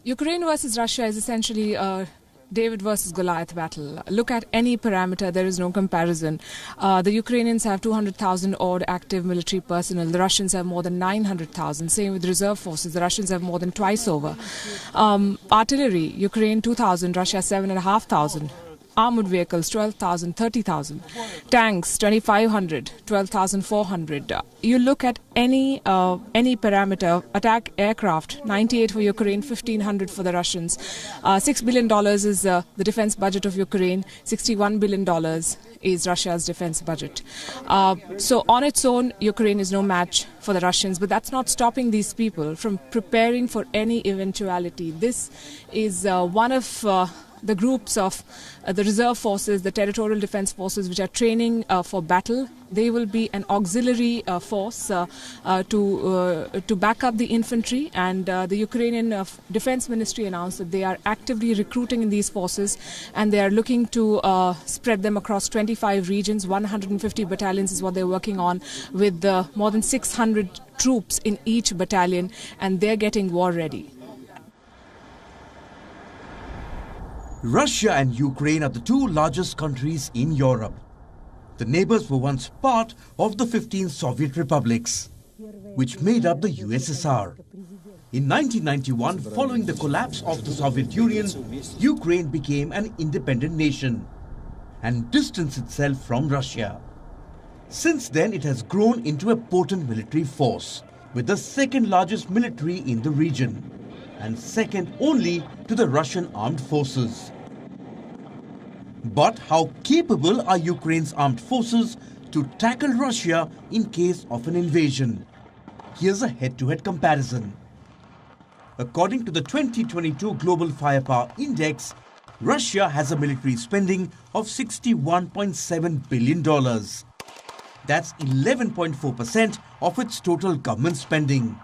Ukraine versus Russia is essentially a David versus Goliath battle. Look at any parameter, there is no comparison. The Ukrainians have 200,000 odd active military personnel. The Russians have more than 900,000. Same with reserve forces. The Russians have more than twice over. Artillery, Ukraine 2,000, Russia 7,500. Armored vehicles, 12,000, 30,000. Tanks, 2,500, 12,400. You look at any parameter, attack aircraft, 98 for Ukraine, 1,500 for the Russians. $6 billion is the defense budget of Ukraine. $61 billion is Russia's defense budget. So on its own, Ukraine is no match for the Russians, but that's not stopping these people from preparing for any eventuality. This is one of the groups of the reserve forces, the territorial defense forces, which are training for battle. They will be an auxiliary force to back up the infantry, and the Ukrainian Defense Ministry announced that they are actively recruiting in these forces, and they are looking to spread them across 25 regions. 150 battalions is what they're working on, with more than 600 troops in each battalion, and they're getting war ready. Russia and Ukraine are the two largest countries in Europe. The neighbors were once part of the 15 Soviet republics, which made up the USSR. In 1991, following the collapse of the Soviet Union, Ukraine became an independent nation and distanced itself from Russia. Since then, it has grown into a potent military force, with the second largest military in the region, and second only to the Russian armed forces. But how capable are Ukraine's armed forces to tackle Russia in case of an invasion? Here's a head-to-head comparison. According to the 2022 Global Firepower Index, Russia has a military spending of $61.7 billion. That's 11.4% of its total government spending.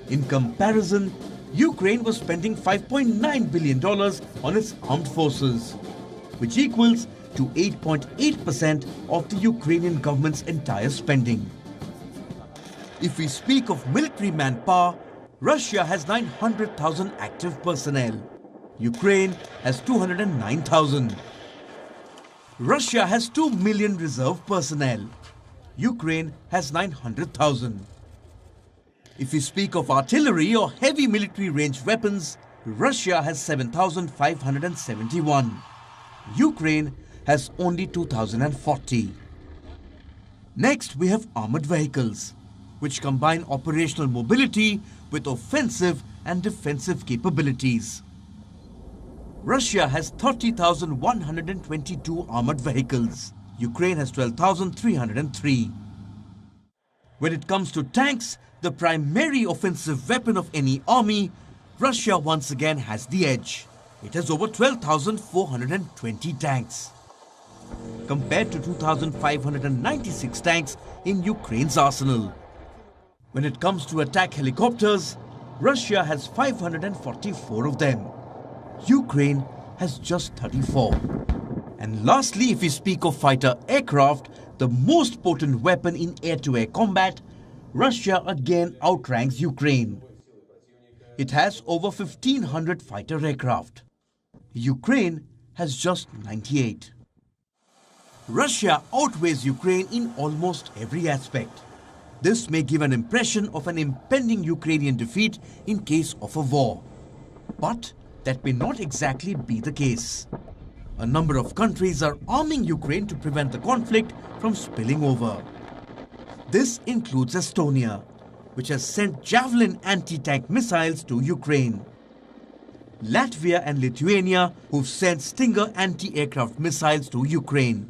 In comparison, Ukraine was spending $5.9 billion on its armed forces, which equals to 8.8% of the Ukrainian government's entire spending. If we speak of military manpower, Russia has 900,000 active personnel. Ukraine has 209,000. Russia has 2 million reserve personnel. Ukraine has 900,000. If we speak of artillery or heavy military range weapons, Russia has 7,571. Ukraine has only 2,040. Next, we have armored vehicles, which combine operational mobility with offensive and defensive capabilities. Russia has 30,122 armored vehicles. Ukraine has 12,303. When it comes to tanks, the primary offensive weapon of any army, Russia once again has the edge. It has over 12,420 tanks, compared to 2,596 tanks in Ukraine's arsenal. When it comes to attack helicopters, Russia has 544 of them. Ukraine has just 34. And lastly, if we speak of fighter aircraft, the most potent weapon in air-to-air combat, Russia again outranks Ukraine. It has over 1,500 fighter aircraft. Ukraine has just 98. Russia outweighs Ukraine in almost every aspect. This may give an impression of an impending Ukrainian defeat in case of a war. But that may not exactly be the case. A number of countries are arming Ukraine to prevent the conflict from spilling over. This includes Estonia, which has sent Javelin anti-tank missiles to Ukraine. Latvia and Lithuania, who've sent Stinger anti-aircraft missiles to Ukraine.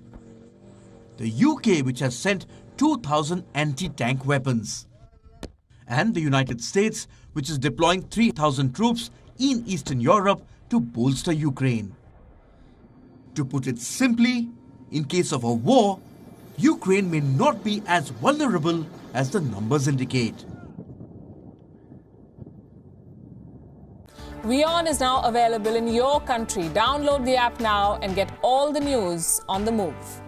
The UK, which has sent 2,000 anti-tank weapons. And the United States, which is deploying 3,000 troops in Eastern Europe to bolster Ukraine. To put it simply, in case of a war, Ukraine may not be as vulnerable as the numbers indicate. WION is now available in your country. Download the app now and get all the news on the move.